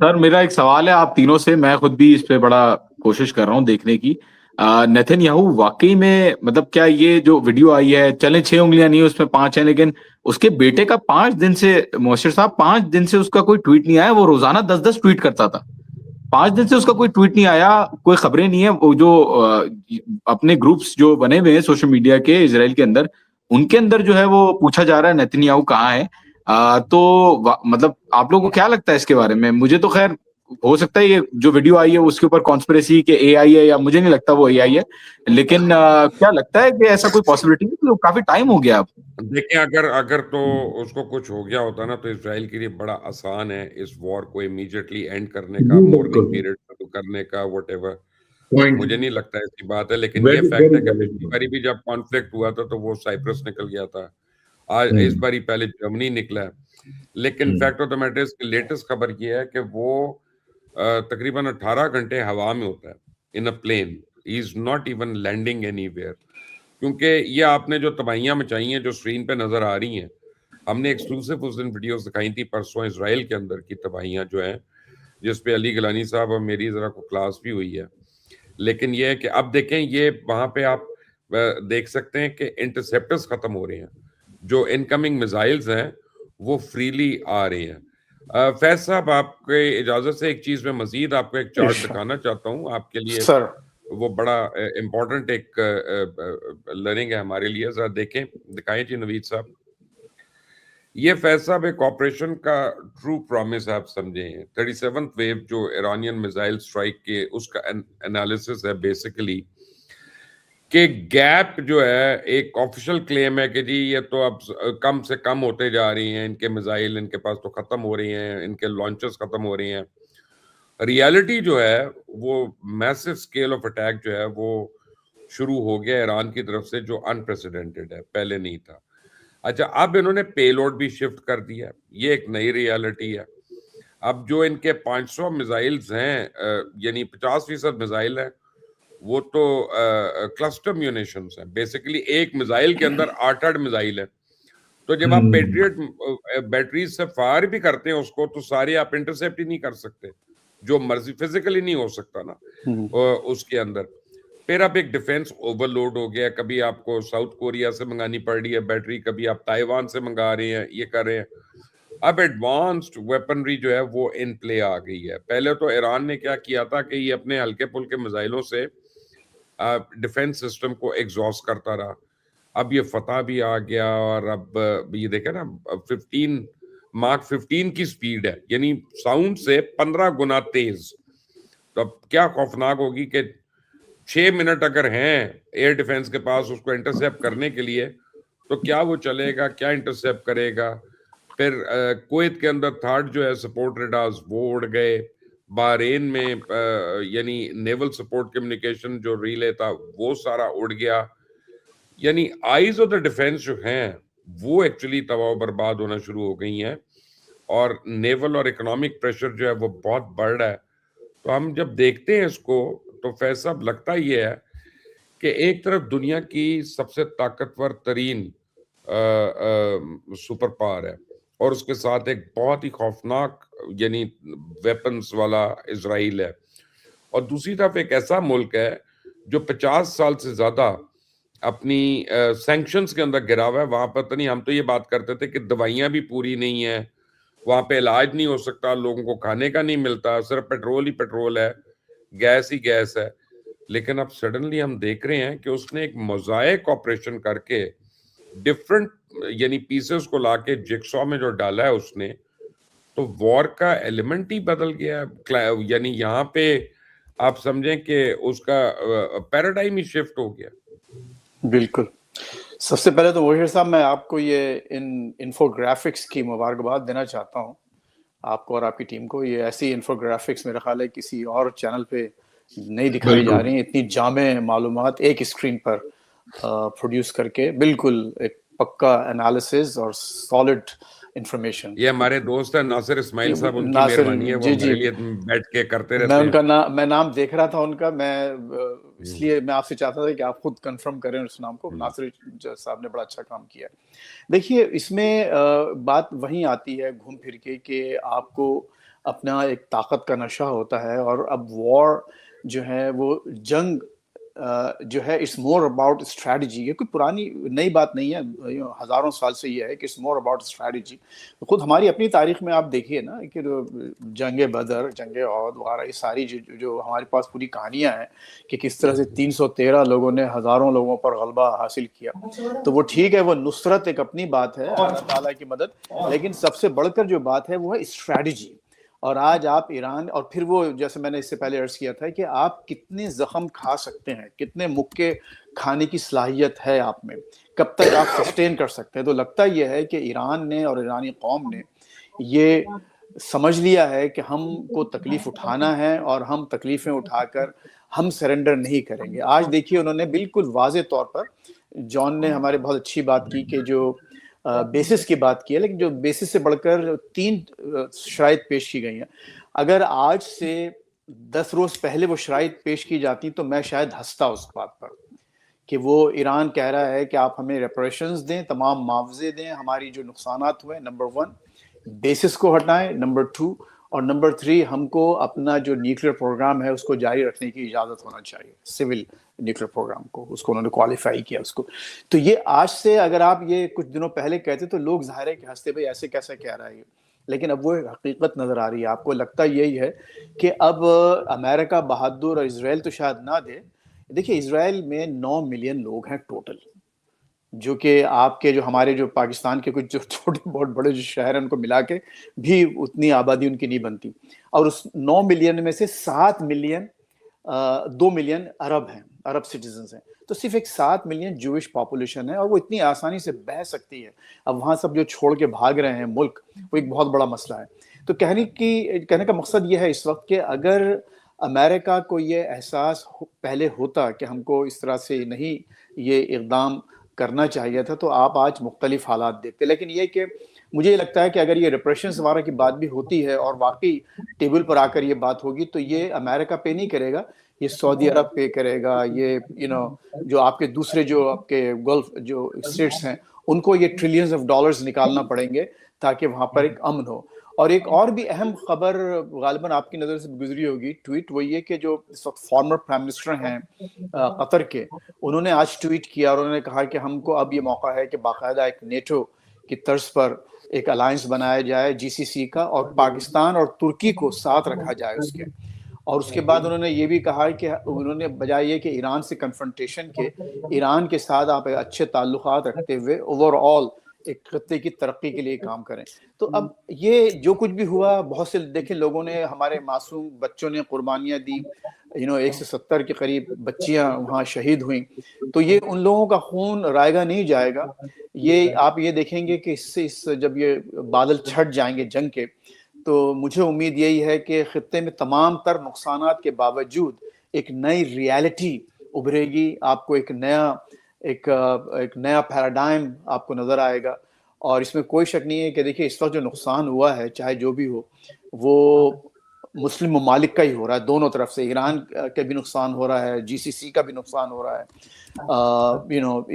سر میرا ایک سوال ہے آپ تینوں سے, میں خود بھی اس پہ بڑا کوشش کر رہا ہوں دیکھنے کی. نیتن یاہو واقعی میں مطلب کیا یہ جو ویڈیو آئی ہے, چلیں 6 انگلیاں نہیں اس میں 5 ہیں, لیکن اس کے بیٹے کا 5 دن سے, موشر صاحب 5 دن سے اس کا کوئی ٹویٹ نہیں آیا. وہ روزانہ 10 ٹویٹ کرتا تھا, 5 دن سے اس کا کوئی ٹویٹ نہیں آیا, کوئی خبریں نہیں ہے. وہ جو اپنے گروپس جو بنے ہوئے ہیں سوشل میڈیا کے اسرائیل کے اندر, ان کے اندر جو ہے وہ پوچھا جا رہا ہے نیتن یاہو کہاں ہے. تو مطلب آپ لوگوں کو کیا لگتا ہے اس کے بارے میں؟ مجھے تو خیر ہو سکتا ہے یہ جو ویڈیو آئی ہے اس کے اوپر کانسپریسی کہ اے آئی ہے, یا مجھے نہیں لگتا وہ اے آئی ہے, لیکن کیا لگتا ہے کہ ایسا کوئی پاسبلٹی ہے؟ کافی ٹائم ہو گیا اب. دیکھیں اگر تو اس کو کچھ ہو گیا ہوتا نا تو اسرائیل کے لیے بڑا آسان ہے اس وار کو امیڈیٹلی اینڈ کرنے کا, مورننگ پیریڈ شروع کرنے کا, واٹ ایور. مجھے نہیں لگتا ایسی بات ہے, لیکن یہ فیکٹ ہے کہ پچھلی باری بھی جب کانفلکٹ ہوا تھا تو وہ سائپرس نکل گیا تھا, آج اس باری پہلے جرمنی نکلا ہے. لیکن فیکٹ آف دا میٹر اس کی لیٹسٹ خبر یہ ہے کہ وہ تقریباً 18 گھنٹے ہوا میں ہوتا ہے in a plane. He is not even landing anywhere, کیونکہ یہ آپ نے جو تباہیاں مچائی ہیں جو اسکرین پہ نظر آ رہی ہیں, ہم نے ایکسکلوسیو اس دن ویڈیوز دکھائی تھی پرسوں اسرائیل کے اندر کی تباہیاں جو ہیں, جس پہ علی گلانی صاحب اور میری ذرا کو کلاس بھی ہوئی ہے. لیکن یہ ہے کہ اب دیکھیں یہ وہاں پہ آپ دیکھ سکتے ہیں کہ انٹرسیپٹرز ختم ہو رہے ہیں, جو انکمنگ میزائلز ہیں وہ فریلی آ رہے ہیں. فیض صاحب آپ کے اجازت سے ایک چیز میں مزید آپ کو ایک چارٹ دکھانا چاہتا ہوں آپ کے لیے, وہ بڑا امپورٹنٹ ایک لرننگ ہے ہمارے لیے. ذرا دیکھیں, دکھائیں جی نوید صاحب. یہ فیض صاحب ایک آپریشن کا ٹرو پرومس آپ سمجھیں. 37th ویو جو ایرانین میزائل سٹرائک کے اس کا انالیسس ہے بیسیکلی, کہ گیپ جو ہے ایک آفیشل کلیم ہے کہ جی یہ تو اب کم سے کم ہوتے جا رہی ہیں, ان کے میزائل ان کے پاس تو ختم ہو رہی ہیں, ان کے لانچز ختم ہو رہی ہیں. ریالٹی جو ہے وہ میسو اسکیل آف اٹیک جو ہے وہ شروع ہو گیا ایران کی طرف سے, جو انپریسیڈنٹڈ ہے, پہلے نہیں تھا. اچھا, اب انہوں نے پے لوڈ بھی شفٹ کر دیا, یہ ایک نئی ریالٹی ہے. اب جو ان کے 500 میزائلز ہیں, یعنی 50% میزائل ہیں, وہ تو کلسٹر میونیشنز ہیں. بیسیکلی ایک میزائل کے اندر 8 میزائل ہیں. تو جب آپ پیٹریٹ بیٹریز سے فائر بھی کرتے ہیں اس کو, تو سارے آپ انٹرسیپٹ ہی نہیں کر سکتے, جو مرضی فزیکلی نہیں ہو سکتا نا اس کے اندر. پھر اب ایک ڈیفنس اوور لوڈ ہو گیا, کبھی آپ کو ساؤتھ کوریا سے منگانی پڑ رہی ہے بیٹری, کبھی آپ تائیوان سے منگا رہے ہیں, یہ کر رہے ہیں. اب ایڈوانسڈ ویپنری جو ہے وہ ان پلے آ گئی ہے. پہلے تو ایران نے کیا کیا تھا کہ یہ اپنے ہلکے پھلکے میزائلوں سے ڈیفنس سسٹم کو ایگزاسٹ کرتا رہا. اب یہ فتح بھی آ گیا, اور اب یہ دیکھیں نا 15 کی سپیڈ ہے, یعنی ساؤنڈ سے 15 گنا تیز. تو اب کیا خوفناک ہوگی کہ 6 منٹ اگر ہیں ایئر ڈیفنس کے پاس اس کو انٹرسیپٹ کرنے کے لیے, تو کیا وہ چلے گا, کیا انٹرسیپٹ کرے گا. پھر کویت کے اندر تھرڈ جو ہے سپورٹ ریڈارز وہ اڑ گئے. بحرین میں یعنی نیول سپورٹ کمیونیکیشن جو ریلے تھا وہ سارا اڑ گیا. یعنی آئیز آف دا ڈیفense جو ہیں وہ ایکچولی تباہ و برباد ہونا شروع ہو گئی ہیں, اور نیول اور اکنامک پریشر جو ہے وہ بہت بڑھ رہا ہے. تو ہم جب دیکھتے ہیں اس کو تو فیض صاحب لگتا یہ ہے کہ ایک طرف دنیا کی سب سے طاقتور ترین سپر پاور ہے, اور اس کے ساتھ ایک بہت ہی خوفناک یعنی ویپنز والا اسرائیل ہے, اور دوسری طرف ایک ایسا ملک ہے جو 50 سال سے زیادہ اپنی سینکشنز کے اندر گرا ہوا ہے. وہاں پر تو نہیں, ہم تو یہ بات کرتے تھے کہ دوائیاں بھی پوری نہیں ہیں, وہاں پہ علاج نہیں ہو سکتا, لوگوں کو کھانے کا نہیں ملتا, صرف پیٹرول ہی پیٹرول ہے, گیس ہی گیس ہے. لیکن اب سڈنلی ہم دیکھ رہے ہیں کہ اس نے ایک موزائک آپریشن کر کے ڈفرنٹ یعنی پیسز کو لا کے جگسا میں جو ڈالا ہے اس نے, تو وار کا ایلیمنٹ ہی بدل گیا. یعنی یہاں پہ آپ سمجھیں کہ اس کا پیراڈائم ہی شفٹ ہو گیا. بالکل. سب سے پہلے تو وحیر صاحب میں آپ کو یہ انفوگرافکس کی مبارکباد دینا چاہتا ہوں, آپ کو اور آپ کی ٹیم کو. یہ ایسی انفوگرافکس میرا خیال ہے کسی اور چینل پہ نہیں دکھائی جا رہی ہیں, اتنی جامع معلومات ایک اسکرین پر پروڈیوس کر کے, بالکل ایک پکا انالیسز اور سالڈ انفارمیشن. یہ ہمارے دوست ہیں ناصر اسماعیل صاحب, ان کی ناصر مہربانی ہے, وہ جی ہمارے لیے بیٹھ کے کرتے میں رہتے ان ہیں. کا میں نام دیکھ رہا تھا ان کا, میں اس لیے میں آپ سے چاہتا تھا کہ آپ خود کنفرم کریں اس نام کو. ناصر صاحب نے بڑا اچھا کام کیا. دیکھیے اس میں بات وہیں آتی ہے گھوم پھر کے کہ آپ کو اپنا ایک طاقت کا نشہ ہوتا ہے، اور اب وار جو ہے وہ جنگ جو ہے اٹس مور اباؤٹ اسٹریٹجی. یہ کوئی پرانی نئی بات نہیں ہے، ہزاروں سال سے یہ ہے کہ اٹس مور اباؤٹ اسٹریٹجی. خود ہماری اپنی تاریخ میں آپ دیکھیے نا کہ جنگ بدر، جنگ احد وغیرہ، یہ ساری جو ہمارے پاس پوری کہانیاں ہیں کہ کس طرح سے 313 لوگوں نے ہزاروں لوگوں پر غلبہ حاصل کیا. تو وہ ٹھیک ہے، وہ نصرت ایک اپنی بات ہے، اللہ تعالیٰ کی مدد، لیکن سب سے بڑھ کر جو بات ہے وہ ہے اسٹریٹجی. اور آج آپ ایران، اور پھر وہ جیسے میں نے اس سے پہلے عرض کیا تھا کہ آپ کتنے زخم کھا سکتے ہیں، کتنے مکے کھانے کی صلاحیت ہے آپ میں، کب تک آپ سسٹین کر سکتے ہیں. تو لگتا یہ ہے کہ ایران نے اور ایرانی قوم نے یہ سمجھ لیا ہے کہ ہم کو تکلیف اٹھانا ہے، اور ہم تکلیفیں اٹھا کر ہم سرنڈر نہیں کریں گے. آج دیکھیے انہوں نے بالکل واضح طور پر، جان نے ہمارے بہت اچھی بات کی کہ جو بیسس کی بات کی ہے، لیکن جو بیسس سے بڑھ کر 3 شرائط پیش کی گئی ہیں. اگر آج سے 10 روز پہلے وہ شرائط پیش کی جاتی تو میں شاید ہنستا اس بات پر کہ وہ ایران کہہ رہا ہے کہ آپ ہمیں ریپریشنز دیں، تمام معاوضے دیں ہماری جو نقصانات ہوئے. نمبر 1 بیسس کو ہٹائیں، نمبر 2 اور نمبر 3 ہم کو اپنا جو نیوکلیر پروگرام ہے اس کو جاری رکھنے کی اجازت ہونا چاہیے، سول نیوکلیر پروگرام کو، اس کو انہوں نے کوالیفائی کیا اس کو. تو یہ آج سے اگر آپ یہ کچھ دنوں پہلے کہتے تو لوگ ظاہر ہے کہ ہنستے، بھائی ایسے کیسے کہہ رہا ہے یہ، لیکن اب وہ حقیقت نظر آ رہی ہے. آپ کو لگتا یہی ہے کہ اب امریکہ بہادر اور اسرائیل تو شاید نہ دے. دیکھیے اسرائیل میں 9 ملین لوگ ہیں ٹوٹل، جو کہ آپ کے جو ہمارے جو پاکستان کے کچھ جو چھوٹے بہت بڑے جو شہر ہیں ان کو ملا کے بھی اتنی آبادی ان کی نہیں بنتی. اور اس 9 ملین میں سے 7 ملین 2 ملین عرب ہیں، عرب سٹیزنز ہیں. تو صرف ایک 7 ملین جوش پاپولیشن ہے، اور وہ اتنی آسانی سے بہہ سکتی ہے. اب وہاں سب جو چھوڑ کے بھاگ رہے ہیں ملک، وہ ایک بہت بڑا مسئلہ ہے. تو کہنے کا مقصد یہ ہے اس وقت کہ اگر امریکہ کو یہ احساس پہلے ہوتا کہ ہم کو اس طرح سے نہیں یہ اقدام کرنا چاہیے تھا تو آپ آج مختلف حالات دیکھتے. لیکن یہ کہ مجھے یہ لگتا ہے کہ اگر یہ ریپریشنز وغیرہ کی بات بھی ہوتی ہے اور واقعی ٹیبل پر آ کر یہ بات ہوگی تو یہ امریکہ پہ نہیں کرے گا، یہ سعودی عرب پہ کرے گا، یہ جو آپ کے دوسرے جو آپ کے گلف جو اسٹیٹس ہیں ان کو یہ ٹریلینز آف ڈالرز نکالنا پڑیں گے تاکہ وہاں پر ایک امن ہو. اور ایک اور بھی اہم خبر غالباً آپ کی نظر سے گزری ہوگی ٹویٹ، وہ یہ کہ جو اس وقت فارمر پرائم منسٹر ہیں قطر کے، انہوں نے آج ٹویٹ کیا اور انہوں نے کہا کہ ہم کو اب یہ موقع ہے کہ باقاعدہ ایک نیٹو کی طرز پر ایک الائنس بنایا جائے GCC کا، اور پاکستان اور ترکی کو ساتھ رکھا جائے اس کے. اور اس کے بعد انہوں نے یہ بھی کہا کہ انہوں نے بجائے یہ کہ ایران سے کنفرنٹیشن کے، ایران کے ساتھ آپ اچھے تعلقات رکھتے ہوئے اوور آل ایک خطے کی ترقی کے لیے کام کریں. تو اب یہ جو کچھ بھی ہوا، بہت سے دیکھیں لوگوں نے، ہمارے معصوم بچوں نے قربانیاں دی، 170 کے قریب بچیاں وہاں شہید ہوئیں. تو یہ ان لوگوں کا خون رائے گا نہیں جائے گا. یہ آپ یہ دیکھیں گے کہ اس سے جب یہ بادل چھٹ جائیں گے جنگ کے، تو مجھے امید یہی ہے کہ خطے میں تمام تر نقصانات کے باوجود ایک نئی ریالٹی ابھرے گی. آپ کو ایک نیا پیراڈائم آپ کو نظر آئے گا. اور اس میں کوئی شک نہیں ہے کہ دیکھیے اس وقت جو نقصان ہوا ہے، چاہے جو بھی ہو، وہ مسلم ممالک کا ہی ہو رہا ہے، دونوں طرف سے. ایران کا بھی نقصان ہو رہا ہے، GCC کا بھی نقصان ہو رہا ہے،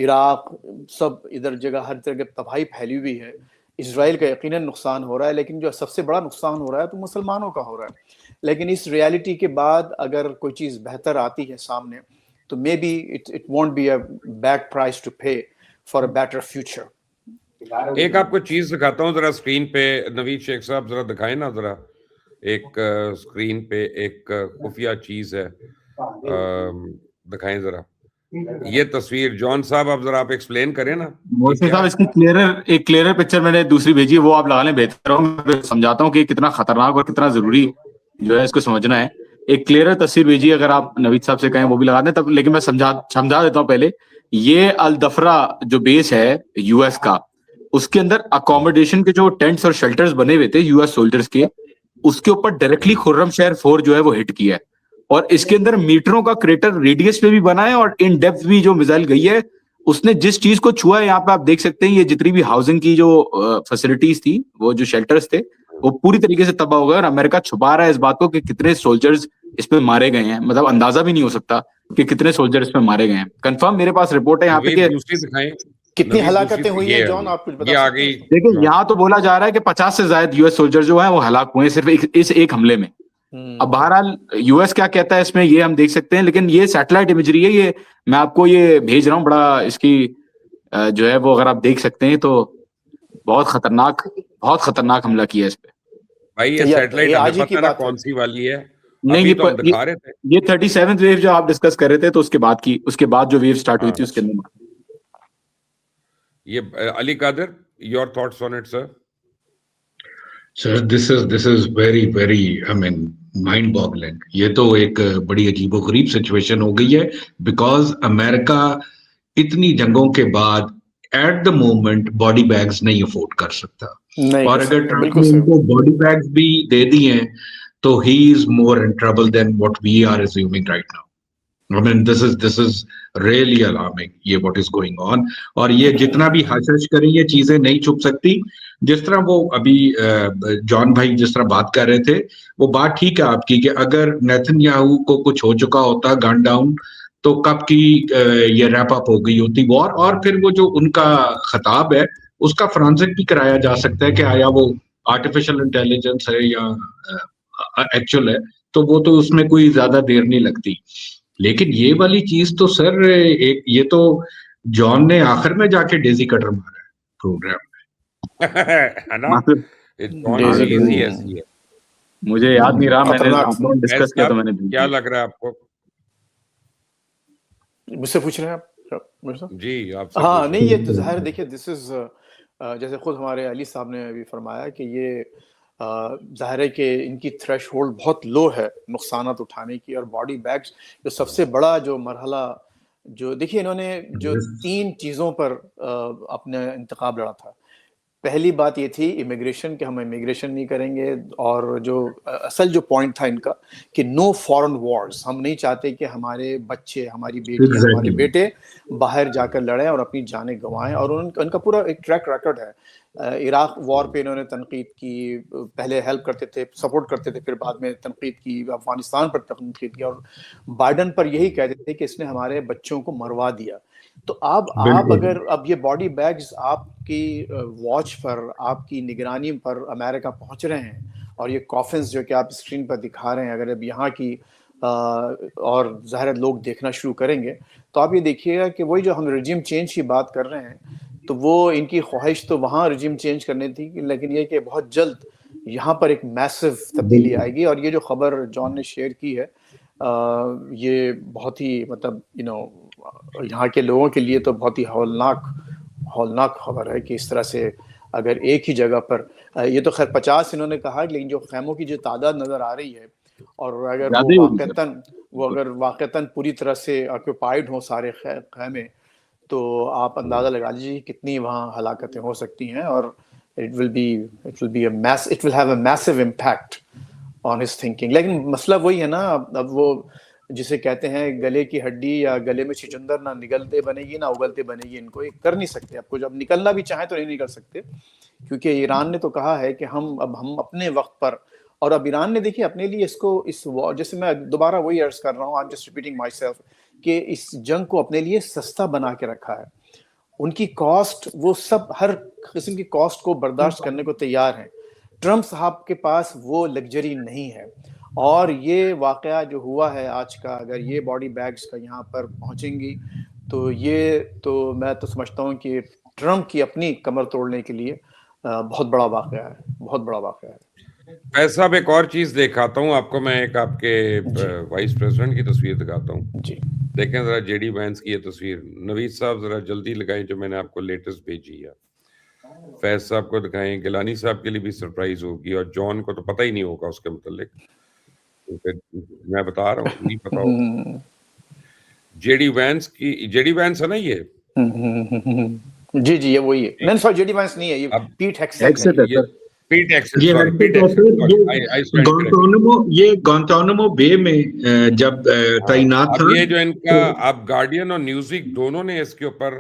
عراق، سب ادھر جگہ ہر جگہ تباہی پھیلی ہوئی ہے. اسرائیل کا یقیناً نقصان ہو رہا ہے، لیکن جو سب سے بڑا نقصان ہو رہا ہے تو مسلمانوں کا ہو رہا ہے. لیکن اس ریالٹی کے بعد اگر کوئی چیز بہتر آتی ہے سامنے تو maybe it won't be a big price to pay for a better future. ایک آپ کو چیز دکھاتا ہوں ذرا اسکرین پہ، نوید شیخ صاحب ذرا دکھائیں نا ذرا. ایک اسکرین پہ ایک خفیہ چیز ہے، دکھائیں ذرا یہ تصویر. جان صاحب آپ ایکسپلین کریں نا. محسن صاحب اس کی ایک کلیئر پکچر میں نے دوسری بھیجی ہے، وہ آپ لگا لیں، بہتر ہوں. میں سمجھاتا ہوں کہ کتنا خطرناک اور کتنا ضروری جو ہے اس کو سمجھنا ہے. ایک کلیئر تصویر بھیجیے، اگر آپ نوید صاحب سے کہیں وہ بھی لگا دیں تب. لیکن میں سمجھا دیتا ہوں پہلے. یہ الدفرا جو بیس ہے US کا، اس کے اندر اکوموڈیشن کے جو ٹینٹس اور شیلٹرز بنے ہوئے تھے US سولجرز کے، اس کے اوپر ڈائریکٹلی خرم شہر 4 جو ہے وہ ہٹ کیا ہے. اور اس کے اندر میٹروں کا کریٹر ریڈیس پہ بھی بنا ہے، اور ان ڈیپتھ بھی جو میزائل گئی ہے اس نے جس چیز کو چھوا ہے، یہاں پہ آپ دیکھ سکتے ہیں یہ جتنی بھی ہاؤسنگ کی جو فیسلٹیز تھی، وہ جو شیلٹرز تھے، وہ پوری طریقے سے تباہ ہو گئے. اور امریکہ چھپا رہا ہے اس بات کو کہ کتنے سولجرز اس پہ مارے گئے ہیں. مطلب اندازہ بھی نہیں ہو سکتا کہ کتنے سولجر اس پہ مارے گئے ہیں. کنفرم میرے پاس رپورٹ ہے یہاں پہ کہ دوسری دکھائیں. کتنی نوید ہلاکتیں دوسری ہوئی ہیں جان آپ کچھ یہ بتا آ سکتے ہیں گئی اس میں؟ دیکھیں یہاں تو بولا جا رہا ہے کہ 50 سے زائد US سولجر جو ہیں وہ ہلاک ہوئے ہیں صرف اس ایک حملے میں. اب بہرحال US کیا کہتا ہے اس میں یہ ہم دیکھ سکتے ہیں, لیکن یہ سیٹلائٹ امیجری ہے, یہ میں آپ کو یہ بھیج رہا ہوں, بڑا اس کی جو ہے وہ اگر آپ دیکھ سکتے ہیں تو بہت خطرناک حملہ کیا ہے اس پہ. بھائی یہ سیٹلائٹ ہمیں پتہ نا کون سی والی ہے, نہیں ابھی تو ہم دکھا رہے تھے. یہ 37th ویو جو آپ ڈسکس کر رہے تھے تو اس کے بعد جو ویو سٹارٹ ہوئی تھی اس کے اندر. یہ علی قادر, your thoughts on it, sir? Sir, this is very I mean mind boggling. یہ تو ایک بڑی عجیب و غریب سچویشن ہو گئی ہے, بیکاز امریکہ اتنی جنگوں کے بعد at the moment body bags نہیں افورڈ کر سکتا, اور اگر ٹرمپ نے ان کو باڈی بیگز بھی دے دی ہیں تو he is more in trouble than what we are assuming right now. I mean, this is really alarming, یہ what is going on. اور یہ جتنا بھی حشش کریں یہ چیزیں نہیں چھپ سکتی. جس طرح وہ ابھی جان بھائی جس طرح بات کر رہے تھے, وہ بات ٹھیک ہے آپ کی, کہ اگر نیتن یاہو کو کچھ ہو چکا ہوتا گن ڈاؤن تو کب کی یہ ریپ اپ ہو گئی ہوتی وار, اور پھر وہ جو ان کا خطاب ہے اس کا فرانسک بھی کرایا جا سکتا ہے کہ آیا وہ آرٹیفیشل انٹیلیجنس ہے یا ایکچوئل ہے, تو وہ تو اس میں کوئی زیادہ دیر نہیں لگتی. لیکن یہ والی چیز تو سر یہ تو جان نے آخر میں جا کے ڈیزی کٹر مارا ہے پروگرام میں. مجھے یاد نہیں رہا, میں نے ڈسکس کیا تو میں نے. کیا لگ رہا ہے آپ کو؟ مجھ سے پوچھ رہے ہیں آپ؟ جی آپ. ہاں نہیں, یہ تو ظاہر دیکھیے دس از جیسے خود ہمارے علی صاحب نے ابھی فرمایا کہ یہ ظاہر ہے کہ ان کی تھریش ہولڈ بہت لو ہے نقصانات اٹھانے کی, اور باڈی بیگز جو سب سے بڑا جو مرحلہ جو دیکھیے انہوں نے جو 3 چیزوں پر اپنے انتخاب لڑا تھا. پہلی بات یہ تھی امیگریشن, کہ ہم امیگریشن نہیں کریں گے, اور جو اصل جو پوائنٹ تھا ان کا کہ نو فارن وارز, ہم نہیں چاہتے کہ ہمارے بچے, ہماری بیٹیاں, ہمارے بیٹے باہر جا کر لڑیں اور اپنی جانیں گنوائیں. اور ان کا پورا ایک ٹریک ریکارڈ ہے. عراق وار پہ انہوں نے تنقید کی, پہلے ہیلپ کرتے تھے, سپورٹ کرتے تھے, پھر بعد میں تنقید کی, افغانستان پر تنقید کی, اور بائیڈن پر یہی کہتے تھے کہ اس نے ہمارے بچوں کو مروا دیا. تو آپ اگر اب یہ باڈی بیگز آپ کی واچ پر, آپ کی نگرانی پر امریکہ پہنچ رہے ہیں, اور یہ کافنز جو کہ آپ اسکرین پر دکھا رہے ہیں, اگر اب یہاں کی اور ظاہر لوگ دیکھنا شروع کریں گے تو آپ یہ دیکھیے گا کہ وہی جو ہم رجیم چینج کی بات کر رہے ہیں, تو وہ ان کی خواہش تو وہاں رجیم چینج کرنے تھی, لیکن یہ کہ بہت جلد یہاں پر ایک میسو تبدیلی آئے گی. اور یہ جو خبر جان نے شیئر کی ہے یہ بہت ہی مطلب یہاں کے لوگوں کے لیے تو بہت ہی ہولناک خبر ہے کہ اس طرح سے اگر ایک ہی جگہ پر, یہ تو خیر 50 انہوں نے کہا, لیکن جو خیموں کی جو تعداد نظر آ رہی ہے, اور اگر وہ واقعتاً پوری طرح سے آکوپائڈ ہوں سارے خیمے, تو آپ اندازہ لگا لیجیے کتنی وہاں ہلاکتیں ہو سکتی ہیں. اور it will have a massive impact on his thinking. لیکن مسئلہ وہی ہے نا, اب وہ جسے کہتے ہیں گلے کی ہڈی یا گلے میں چچندر نہ نگلتے بنے گی نہ اگلتے بنے گی. ان کو یہ کر نہیں سکتے, آپ کو جب نکلنا بھی چاہیں تو نہیں نکل سکتے, کیونکہ ایران نے تو کہا ہے کہ ہم اپنے وقت پر, اور اب ایران نے دیکھیے اپنے لیے اس جیسے میں دوبارہ وہی عرض کر رہا ہوں, I'm just repeating myself, کہ اس جنگ کو اپنے لیے سستا بنا کے رکھا ہے. ان کی کاسٹ, وہ سب ہر قسم کی کاسٹ کو برداشت کرنے کو تیار ہیں. ٹرمپ صاحب کے پاس وہ لگژری نہیں ہے. اور یہ واقعہ جو ہوا ہے آج کا, اگر یہ باڈی بیگز کا یہاں پر پہنچیں گی تو یہ تو میں تو سمجھتا ہوں کہ ٹرمپ کی اپنی کمر توڑنے کے لیے بہت بڑا واقعہ ہے, بہت بڑا واقعہ ہے. ایسا ایک اور چیز دکھاتا ہوں آپ کو میں, ایک آپ کے وائس پریزیڈنٹ کی تصویر دکھاتا ہوں. جی دیکھیں ذرا جے ڈی وینس کی یہ تصویر. نوید صاحب ذرا جلدی لگائیں جو میں نے آپ کو لیٹسٹ بھیجی ہے. فیض صاحب کو دکھائیں, گیلانی صاحب کے لیے بھی سرپرائز ہوگی, اور جان کو تو پتہ ہی نہیں ہوگا اس کے متعلق, میں بتا رہا ہوں نہیں پتا ہوگا. جے ڈی وینس ہے نا یہ, جی یہ وہی ہے. نہیں سوری, جے ڈی وینس نہیں ہے, یہ پیٹ ہیگسیٹ ہے. یہ گوانتانامو بے میں جب تعینات تھا. یہ جو ان کا اب گارڈین اور نیوزویک دونوں نے اس کے اوپر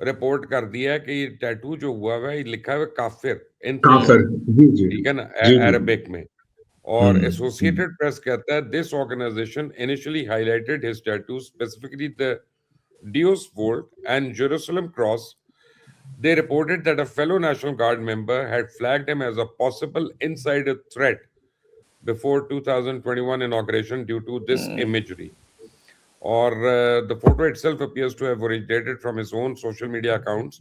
رپورٹ کر دیا ہے کہ یہ ٹیٹو جو ہوا ہے یہ لکھا ہے کافر, ٹھیک ہے نا, عربک میں. اور ایسوسیٹڈ پریس کہتا ہے this organization initially highlighted his tattoos, specifically the Deus Volt and Jerusalem cross, They reported that a fellow National Guard member had flagged him as a possible insider threat before 2021 inauguration due to this imagery. Or the photo itself appears to have originated from his own social media accounts.